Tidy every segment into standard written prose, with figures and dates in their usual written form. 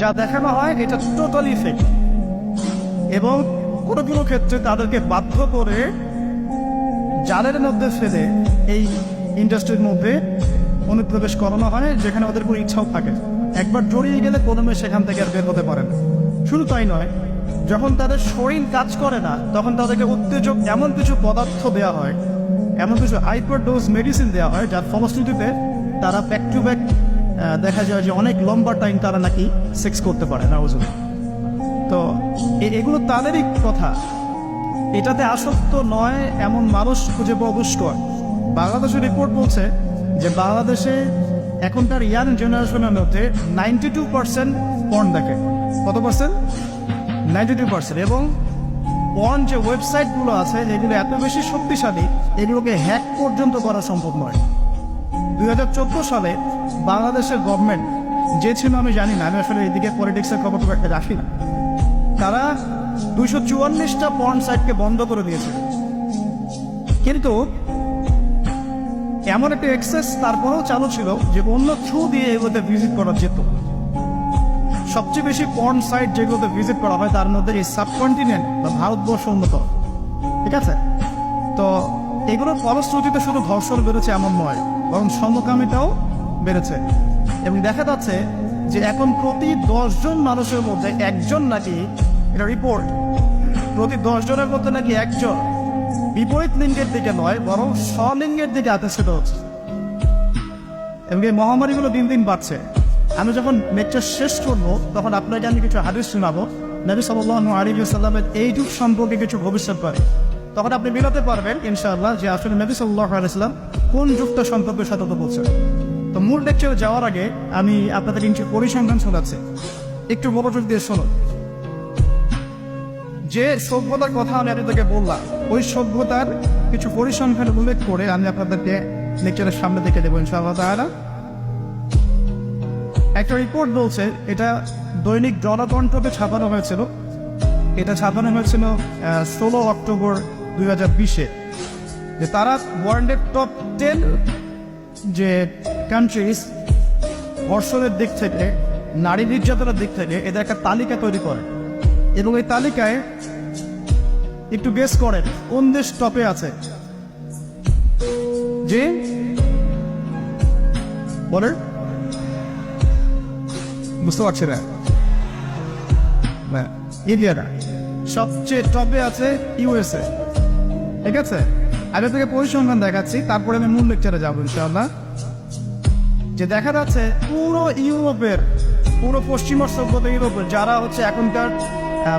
যা দেখানো হয় এটা টোটালি ফেক, এবং কোনো কোনো ক্ষেত্রে তাদেরকে বাধ্য করে জালের মধ্যে ফেলে এই ইন্ডাস্ট্রির মধ্যে অনুপ্রবেশ করানো হয়, যেখানে ওদের কোনো ইচ্ছাও থাকে। একবার জড়িয়ে গেলে কোনো মেয়ে সেখান থেকে আর বের হতে পারে না। শুধু তাই নয়, যখন তাদের শরীর কাজ করে না তখন তাদেরকে উত্তেজক এমন কিছু পদার্থ দেওয়া হয়, এমন কিছু হাইপার ডোজ মেডিসিন দেওয়া হয়, যার ফলশ্রুতিতে তারা ব্যাক টু ব্যাক দেখা যায় যে অনেক লম্বা টাইম তারা নাকি সেক্স করতে পারে না ওজন। তো এগুলো তাদেরই কথা, এটাতে আসক্ত নয় এমন মানুষ খুঁজে পাওয়া দুষ্কর। বাংলাদেশের রিপোর্ট বলছে যে বাংলাদেশে এখনকার ইয়াং জেনারেশনের মধ্যে 92% পর্ন দেখে। কত পার্সেন্ট? 92%। এবং পর্ন যে ওয়েবসাইটগুলো আছে যেগুলো এত বেশি শক্তিশালী, এগুলোকে হ্যাক পর্যন্ত করা সম্ভব নয়। 2014 সালে বাংলাদেশের গভর্নমেন্ট যে ছিল আমি জানি না, আমি আসলে এদিকে পলিটিক্সের খবর খুব একটা রাখি না, তারা 244টা পর্ন সাইটকে বন্ধ করে দিয়েছে। কিন্তু এমন একটা অ্যাক্সেস তারপরেও চালু ছিল যে অন্য থ্রু দিয়ে এগুলোতে ভিজিট করা যেত। সবচেয়ে বেশি পর্ন সাইট যেগুলোতে ভিজিট করা হয় তার মধ্যে এই সাবকন্টিনেন্ট বা ভারতবর্ষ অন্যতম। ঠিক আছে, তো এগুলোর ফলশ্রুতিতে শুধু ধর্ষণ বেড়েছে এমন নয়, বরং সমকামিতাও বেড়েছে। এবং দেখা যাচ্ছে যে এখন প্রতি 10 জন মানুষের মধ্যে একজন নাকি, এটা রিপোর্ট, প্রতি 10 জনের মধ্যে নাকি একজন বিপরীত লিঙ্গের দিকে নয় বরং স্বলিঙ্গের দিকে আকর্ষিত হচ্ছে। এবং এই মহামারীগুলো দিন দিন বাড়ছে। আমি যখন লেকচার শেষ করবো তখন আপনাকে আমি কিছু হাদিস শোনাবো নবী সাল্লাল্লাহু আলাইহি ওয়াসাল্লামের এই যুগ সম্পর্কে কিছু ভবিষ্যৎবাণী। তখন আপনি মিলাতে পারবেন ইনশাআল্লাহ যে আসলে নবী সাল্লাল্লাহু আলাইহি ওয়াসাল্লাম কোন যুগটা সম্পর্কে সতর্ক বলছেন। তো মূল লেকচারে যাওয়ার আগে আমি আপনাদের কিছু পরিসংখ্যান শোনাচ্ছি, একটু মনোযোগ দিয়ে শুনুন। যে সভ্যতার কথা আমি আপনাদেরকে বললাম, ওই সভ্যতার কিছু পরিসংখ্যান উল্লেখ করে আমি আপনাদেরকে লেকচারের সামনে দেখে দেবো ইনশাআল্লাহ তাআলা। একটা রিপোর্ট বলছে, এটা দৈনিক জনকণ্ঠকে ছাপানো হয়েছিল, এটা ছাপানো হয়েছিল 16 অক্টোবর 2020-এ, যে তারা ওয়ার্ল্ডের টপ 10 যে কান্ট্রিজ ধর্ষণের দিক থেকে, নারী নির্যাতনের দিক থেকে এদের একটা তালিকা তৈরি করে। এবং এই তালিকায় একটু গেস করেন কোন দেশ টপে আছে। যে বলে বুঝতে পারছি না, ইন্ডিয়াটা সবচেয়ে টপে আছে ইউএসএ। ঠিক আছে, আগে থেকে পরিসংখ্যান দেখাচ্ছি, তারপরে আমি মূল লেকচারে যাবো ইনশাআল্লাহ। যে দেখা যাচ্ছে পুরো ইউরোপের, পুরো পশ্চিমা সভ্যতা ইউরোপের যারা হচ্ছে এখনকার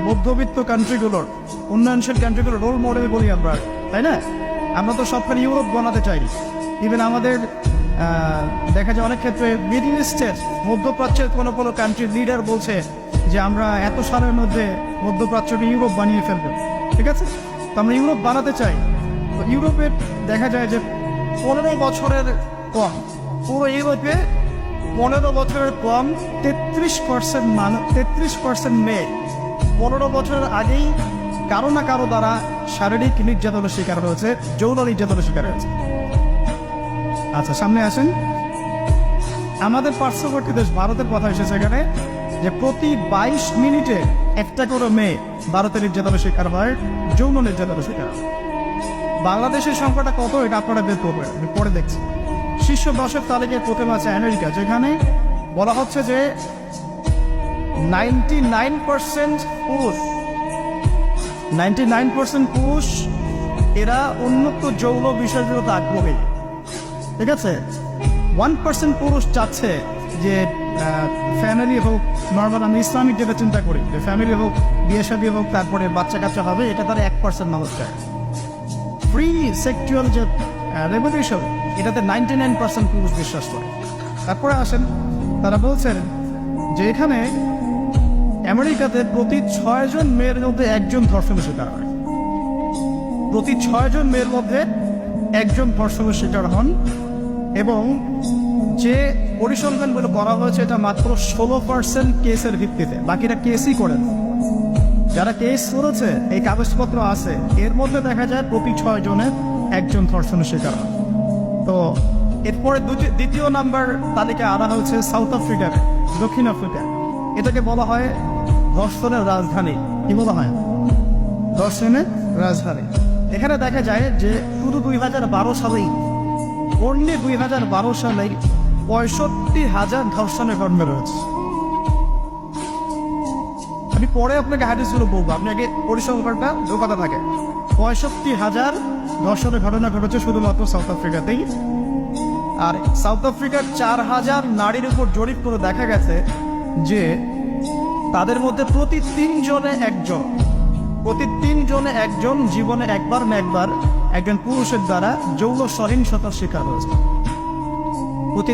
মধ্যবিত্ত কান্ট্রিগুলোর, উন্নয়নশীল কান্ট্রিগুলোর রোল মডেল বলি আমরা, তাই না? আমরা তো সবখানে ইউরোপ বানাতে চাই। ইভেন আমাদের দেখা যায় অনেক ক্ষেত্রে মিডল ইস্টের, মধ্যপ্রাচ্যের কোনো কোনো কান্ট্রির লিডার বলছে যে আমরা এত সালের মধ্যে মধ্যপ্রাচ্যকে ইউরোপ বানিয়ে ফেলবো। ঠিক আছে, তো আমরা ইউরোপ বানাতে চাই। তো ইউরোপে দেখা যায় যে 15 বছরের কম, পুরো ইউরোপে 15 বছরের কম 33% মেয়ে 15 বছরের আগেই কারো না কারো দ্বারা শারীরিক নির্যাতনের শিকার হয়েছে, যৌন নির্যাতনের শিকার হয়েছে। আচ্ছা, সামনে আসেন। আমাদের পার্শ্ববর্তী দেশ ভারতের কথা এসেছে এখানে, যে প্রতি 22 মিনিটে একটা করে মেয়ে ভারতের নির্যাতনের শিকার হয়, যৌন নির্যাতনের শিকার হয়। বাংলাদেশের সংখ্যাটা কত এটা আপনারা বের করবেন, আমি পরে দেখছি। শীর্ষ 10-এর তালিকায় প্রথমে আছে আমেরিকা, যেখানে বলা হচ্ছে যে 99% পুরুষ, 99% পুরুষ এরা উন্মুক্ত যৌন বিষয়গুলোতে আগ্রহী। ঠিক আছে, 1% পুরুষ চাচ্ছে যে ফ্যামিলি হোক, নর্মাল আমি ইসলামিক যেটা চিন্তা করি যে ফ্যামিলি হোক, বিয়ে শাদী হোক, তারপরে বাচ্চা কাচ্চা হবে, এটা তারা 1% মানুষ চায়। ফ্রি সেক্সুয়াল যে রেভলিউশন, এটাতে 99% পুরুষ বিশ্বাস করে। তারপরে আসেন, তারা বলছেন যে এখানে আমেরিকাতে প্রতি 6 জন মেয়ের মধ্যে একজন ধর্ষণের শিকার হয়, প্রতি 6 জন মেয়ের মধ্যে একজন ধর্ষণের শিকার হন। এবং যে পরিসংখ্যানগুলো করা হয়েছে এটা মাত্র 16% কেসের ভিত্তিতে, বাকিরা কেসই করেন। যারা কেস করেছে, এই কাগজপত্র আছে, এর মধ্যে দেখা যায় প্রতি 6 জনের একজন ধর্ষণের শিকার হন। তো এরপরে দ্বিতীয় নাম্বার তালিকায় আনা হয়েছে সাউথ আফ্রিকার, দক্ষিণ আফ্রিকা। এটাকে বলা হয় ধর্ষণের রাজধানী। কি বলা হয়? ধর্ষণের রাজধানী। এখানে দেখা যায় যে শুধু 2012 সালেই, অনলি 2012 সালেই 65,000 ধর্ষণের ঘটনা রয়েছে। আমি পরে আপনাকে হাদিসগুলো বলবো, আপনি আগে পরিসংখ্যানটা কথা থাকে। 65,000 ধর্ষণের ঘটনা ঘটেছে শুধুমাত্র সাউথ আফ্রিকাতেই। আর সাউথ আফ্রিকার 4,000 নারীর উপর জরিপ করে দেখা গেছে যে তাদের মধ্যে প্রতি 3 জনে একজন জীবনে একবার না একবার একজন পুরুষের দ্বারা যৌন সহিংসতার শিকার হয়েছে। প্রতি